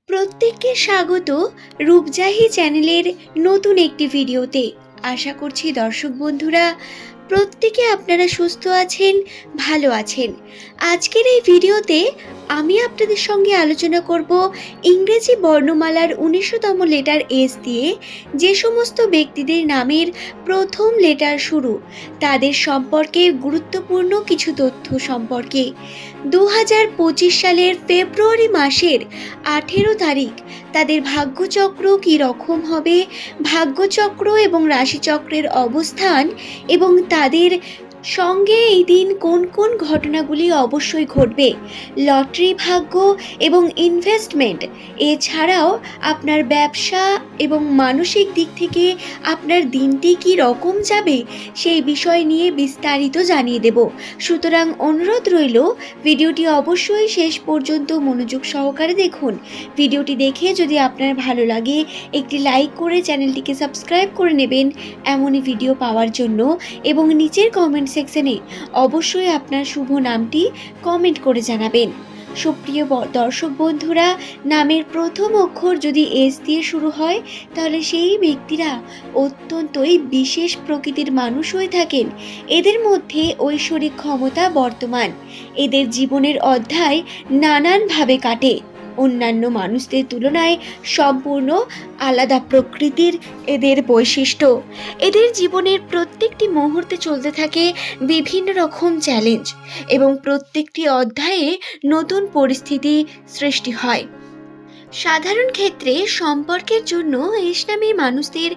প্রত্যেককে স্বাগত রূপজাহি চ্যানেলের নতুন একটি ভিডিওতে। আশা করছি দর্শক বন্ধুরা প্রত্যেকে আপনারা সুস্থ আছেন, ভালো আছেন। আজকের এই ভিডিওতে আমি আপনাদের সঙ্গে আলোচনা করব ইংরেজি বর্ণমালার ১৯তম লেটার এস দিয়ে যে সমস্ত ব্যক্তিদের নামের প্রথম লেটার শুরু তাদের সম্পর্কে গুরুত্বপূর্ণ কিছু তথ্য সম্পর্কে। ২০২৫ সালের ফেব্রুয়ারি মাসের ১৮ তারিখ তাদের ভাগ্যচক্র কী রকম হবে, ভাগ্যচক্র এবং রাশিচক্রের অবস্থান এবং তাদের সঙ্গে এই দিন কোন কোন ঘটনাগুলি অবশ্যই ঘটবে, লটারি ভাগ্য এবং ইনভেস্টমেন্ট, এছাড়াও আপনার ব্যবসা এবং মানসিক দিক থেকে আপনার দিনটি কী রকম যাবে সেই বিষয় নিয়ে বিস্তারিত জানিয়ে দেব। সুতরাং অনুরোধ রইল ভিডিওটি অবশ্যই শেষ পর্যন্ত মনোযোগ সহকারে দেখুন। ভিডিওটি দেখে যদি আপনার ভালো লাগে একটি লাইক করে চ্যানেলটিকে সাবস্ক্রাইব করে নেবেন এমনই ভিডিও পাওয়ার জন্য, এবং নিচের কমেন্ট সেকশনে অবশ্যই আপনার শুভ নামটি কমেন্ট করে জানাবেন। সুপ্রিয় দর্শক বন্ধুরা, নামের প্রথম অক্ষর যদি এস দিয়ে শুরু হয় তাহলে সেই ব্যক্তিরা অত্যন্তই বিশেষ প্রকৃতির মানুষ হয়ে থাকেন। এদের মধ্যে ঐশ্বরিক ক্ষমতা বর্তমান। এদের জীবনের অধ্যায় নানানভাবে কাটে। অন্যান্য মানুষদের তুলনায় সম্পূর্ণ আলাদা প্রকৃতির এদের বৈশিষ্ট্য। এদের জীবনের প্রত্যেকটি মুহূর্তে চলতে থাকে বিভিন্ন রকম চ্যালেঞ্জ এবং প্রত্যেকটি অধ্যায়ে নতুন পরিস্থিতি সৃষ্টি হয়। সাধারণ ক্ষেত্রে সম্পর্কের জন্য এস নামের মানুষদের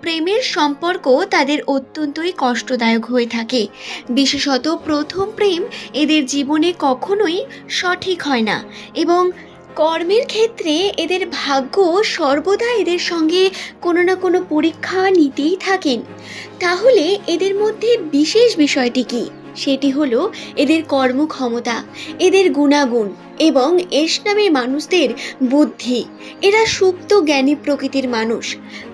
প্রেমের সম্পর্ক তাদের অত্যন্তই কষ্টদায়ক হয়ে থাকে। বিশেষত প্রথম প্রেম এদের জীবনে কখনোই সঠিক হয় না, এবং কর্মের ক্ষেত্রে এদের ভাগ্য সর্বদা এদের সঙ্গে কোনো না কোনো পরীক্ষা নিতেই থাকেন। তাহলে এদের মধ্যে বিশেষ বিষয়টি কি? সেটি হলো এদের কর্মক্ষমতা, এদের গুণাগুণ এবং এস নামের মানুষদের বুদ্ধি। এরা সুপ্ত জ্ঞানী প্রকৃতির মানুষ।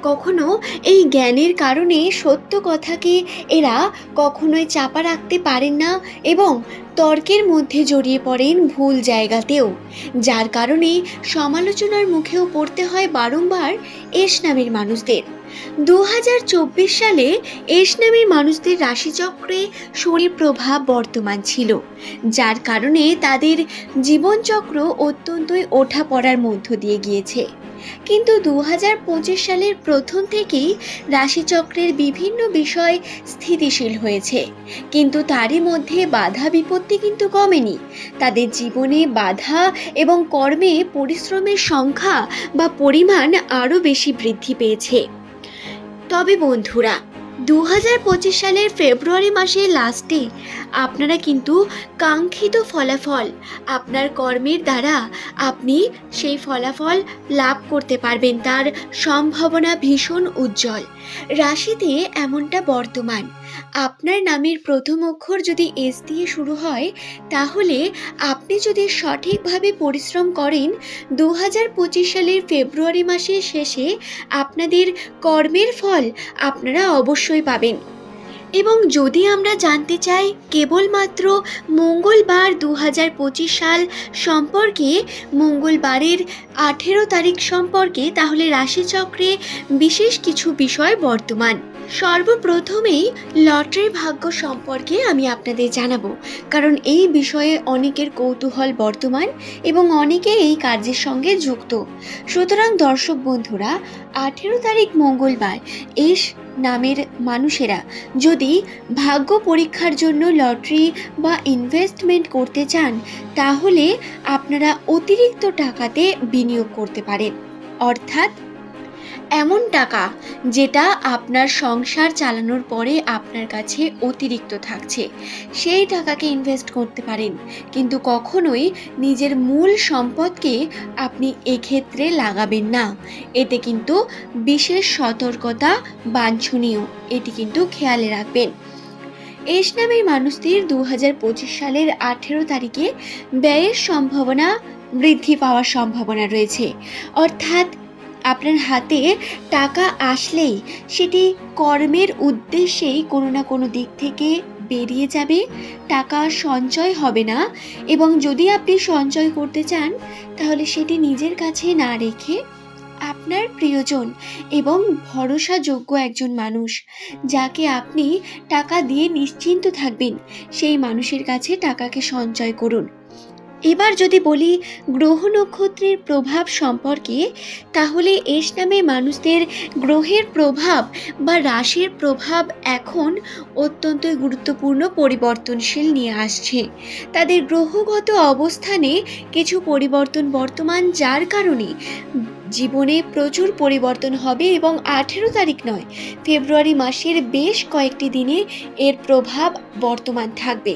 কখনো এই জ্ঞানের কারণে সত্য কথাকে এরা কখনোই চাপা রাখতে পারেন না এবং তর্কের মধ্যে জড়িয়ে পড়েন ভুল জায়গাতেও, যার কারণে সমালোচনার মুখেও পড়তে হয় বারংবার এস নামের মানুষদের। ২০২৪ সালে এস নামের মানুষদের রাশিচক্রে শনি প্রভাব বর্তমান ছিল, যার কারণে তাদের জীবনচক্র অত্যন্তই ওঠাপড়ার মধ্য দিয়ে গিয়েছে। কিন্তু ২০২৫ সালের প্রথম থেকেই রাশিচক্রের বিভিন্ন বিষয় স্থিতিশীল হয়েছে, কিন্তু তারই মধ্যে বাধা বিপত্তি কিন্তু কমেনি। তাদের জীবনে বাধা এবং কর্মে পরিশ্রমের সংখ্যা বা পরিমাণ আরও বেশি বৃদ্ধি পেয়েছে। তবে বন্ধুরা, ২০২৫ সালের ফেব্রুয়ারি মাসের লাস্টে আপনারা কিন্তু কাঙ্ক্ষিত ফলাফল আপনার কর্মের দ্বারা আপনি সেই ফলাফল লাভ করতে পারবেন। তার সম্ভাবনা ভীষণ উজ্জ্বল। রাশিতে এমনটা বর্তমান। আপনার নামের প্রথম অক্ষর যদি এস দিয়ে শুরু হয় তাহলে আপনি যদি সঠিকভাবে পরিশ্রম করেন ২০২৫ সালের ফেব্রুয়ারি মাসের শেষে আপনাদের কর্মের ফল আপনারা অবশ্যই পাবেন। এবং যদি আমরা জানতে চাই কেবলমাত্র মঙ্গলবার ২০২৫ সাল সম্পর্কে, মঙ্গলবারের ১৮ তারিখ সম্পর্কে, তাহলে রাশিচক্রে বিশেষ কিছু বিষয় বর্তমান। সর্বপ্রথমেই লটারি ভাগ্য সম্পর্কে আমি আপনাদের জানাবো, কারণ এই বিষয়ে অনেকের কৌতূহল বর্তমান এবং অনেকে এই কার্যের সঙ্গে যুক্ত। সুতরাং দর্শক বন্ধুরা, ১৮ তারিখ মঙ্গলবার এস নামের মানুষেরা যদি ভাগ্য পরীক্ষার জন্য লটারি বা ইনভেস্টমেন্ট করতে চান তাহলে আপনারা অতিরিক্ত টাকাতে বিনিয়োগ করতে পারেন, অর্থাৎ এমন টাকা যেটা আপনার সংসার চালানোর পরে আপনার কাছে অতিরিক্ত থাকছে, সেই টাকাকে ইনভেস্ট করতে পারেন। কিন্তু কখনোই নিজের মূল সম্পদকে আপনি এক্ষেত্রে লাগাবেন না। এতে কিন্তু বিশেষ সতর্কতা বাঞ্ছনীয়, এটি কিন্তু খেয়ালে রাখবেন। এস নামের মানুষদের ২০২৫ সালের ১৮ তারিখে ব্যয়ের সম্ভাবনা বৃদ্ধি পাওয়ার সম্ভাবনা রয়েছে, অর্থাৎ আপনার হাতে টাকা আসলেই সেটি কর্মের উদ্দেশ্যেই কোনো না কোনো দিক থেকে বেরিয়ে যাবে, টাকা সঞ্চয় হবে না, এবং যদি আপনি সঞ্চয় করতে চান তাহলে সেটি নিজের কাছে না রেখে আপনার প্রিয়জন এবং ভরসাযোগ্য একজন মানুষ, যাকে আপনি টাকা দিয়ে নিশ্চিন্ত থাকবেন, সেই মানুষের কাছে টাকাকে সঞ্চয় করুন। এবার যদি বলি গ্রহ নক্ষত্রের প্রভাব সম্পর্কে, তাহলে এস নামে মানুষদের গ্রহের প্রভাব বা রাশির প্রভাব এখন অত্যন্তই গুরুত্বপূর্ণ পরিবর্তনশীল নিয়ে আসছে। তাদের গ্রহগত অবস্থানে কিছু পরিবর্তন বর্তমান, যার কারণে জীবনে প্রচুর পরিবর্তন হবে এবং 18 তারিখ নয়, ফেব্রুয়ারি মাসের বেশ কয়েকটি দিনে এর প্রভাব বর্তমান থাকবে।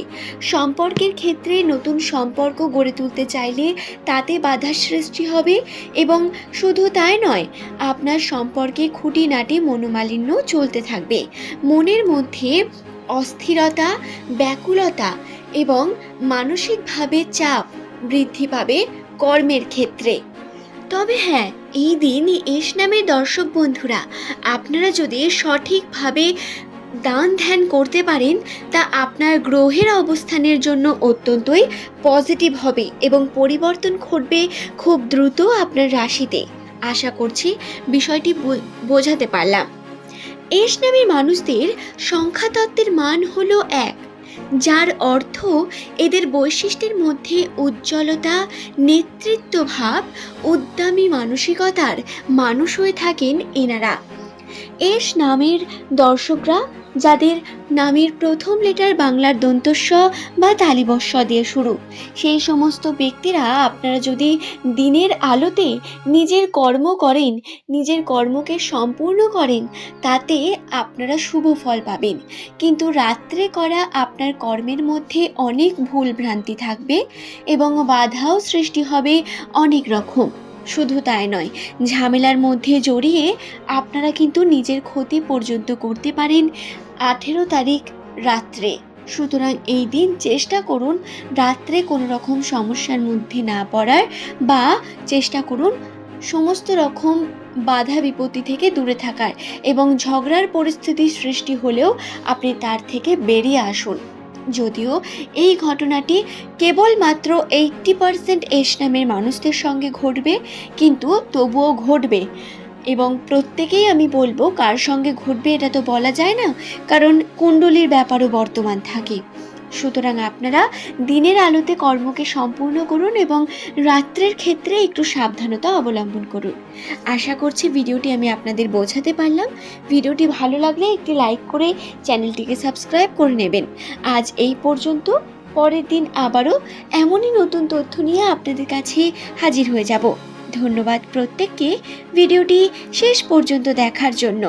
সম্পর্কের ক্ষেত্রে নতুন সম্পর্ক গড়ে তুলতে চাইলে তাতে বাধার সৃষ্টি হবে, এবং শুধু তাই নয়, আপনার সম্পর্কে খুঁটিনাটি মনোমালিন্য চলতে থাকবে। মনের মধ্যে অস্থিরতা, ব্যাকুলতা এবং মানসিকভাবে চাপ বৃদ্ধি পাবে কর্মের ক্ষেত্রে। তবে হ্যাঁ, এই দিন এস নামের দর্শক বন্ধুরা, আপনারা যদি সঠিকভাবে দান ধ্যান করতে পারেন, তা আপনার গ্রহের অবস্থানের জন্য অত্যন্তই পজিটিভ হবে এবং পরিবর্তন ঘটবে খুব দ্রুত আপনার রাশিতে। আশা করছি বিষয়টি বোঝাতে পারলাম। এস নামের মানুষদের সংখ্যাতত্ত্বের মান হলো 1, যার অর্থ এদের বৈশিষ্ট্যের মধ্যে উজ্জ্বলতা, নেতৃত্বভাব, উদ্যমী মানসিকতার মানুষ হয়ে থাকেন এনারা। এস নামের দর্শকরা, যাদের নামের প্রথম লেটার বাংলার দন্তস্ব বা তালিবস্য দিয়ে শুরু, সেই সমস্ত ব্যক্তিরা আপনারা যদি দিনের আলোতে নিজের কর্ম করেন, নিজের কর্মকে সম্পূর্ণ করেন, তাতে আপনারা শুভ ফল পাবেন। কিন্তু রাত্রে করা আপনার কর্মের মধ্যে অনেক ভুল ভ্রান্তি থাকবে এবং বাধাও সৃষ্টি হবে অনেক রকম। শুধু তাই নয়, ঝামেলার মধ্যে জড়িয়ে আপনারা কিন্তু নিজের ক্ষতি পর্যন্ত করতে পারেন 18 তারিখ রাত্রে। সুতরাং এই দিন চেষ্টা করুন রাত্রে কোনো রকম সমস্যার মধ্যে না পড়ার, বা চেষ্টা করুন সমস্ত রকম বাধা বিপত্তি থেকে দূরে থাকার, এবং ঝগড়ার পরিস্থিতি সৃষ্টি হলেও আপনি তার থেকে বেরিয়ে আসুন। যদিও এই ঘটনাটি কেবলমাত্র 80% এস নামের মানুষদের সঙ্গে ঘটবে, কিন্তু তবুও ঘটবে, এবং প্রত্যেকেই আমি বলবো কার সঙ্গে ঘটবে এটা তো বলা যায় না, কারণ কুণ্ডলীর ব্যাপারও বর্তমান থাকে। সুতরাং আপনারা দিনের আলোতে কর্মকে সম্পূর্ণ করুন এবং রাত্রের ক্ষেত্রে একটু সাবধানতা অবলম্বন করুন। আশা করছি ভিডিওটি আমি আপনাদের বোঝাতে পারলাম। ভিডিওটি ভালো লাগলে একটি লাইক করে চ্যানেলটিকে সাবস্ক্রাইব করে নেবেন। আজ এই পর্যন্ত। পরের দিন আবারও এমনই নতুন তথ্য নিয়ে আপনাদের কাছে হাজির হয়ে যাব। ধন্যবাদ প্রত্যেককে ভিডিওটি শেষ পর্যন্ত দেখার জন্য।